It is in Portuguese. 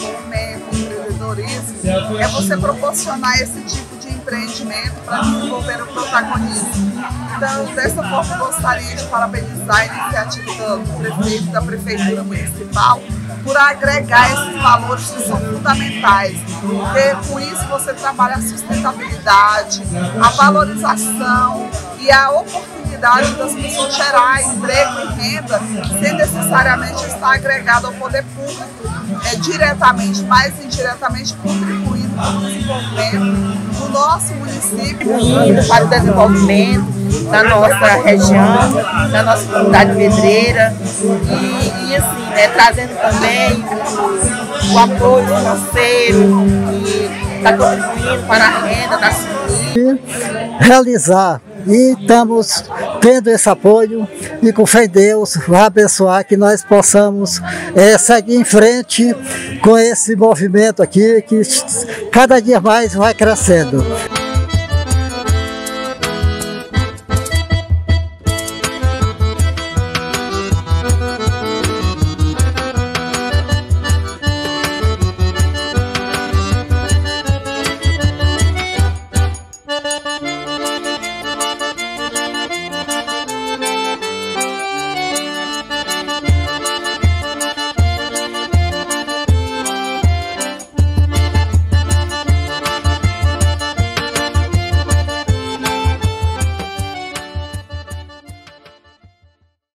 desenvolvimento, empreendedorismo, é você proporcionar esse tipo de empreendimento para desenvolver o protagonismo. Então, dessa forma, eu gostaria de parabenizar a iniciativa do prefeito e da Prefeitura Municipal por agregar esses valores que são fundamentais, porque com isso você trabalha a sustentabilidade, a valorização e a oportunidade das pessoas gerar emprego e renda sem necessariamente estar agregado ao poder público, diretamente, mas indiretamente contribuindo para o desenvolvimento do nosso município. Para o desenvolvimento da nossa região, da nossa comunidade pedreira e assim, trazendo também o apoio financeiro e está contribuindo para a renda das famílias. Realizar e estamos tendo esse apoio e com fé em Deus vai abençoar que nós possamos seguir em frente com esse movimento aqui que cada dia mais vai crescendo.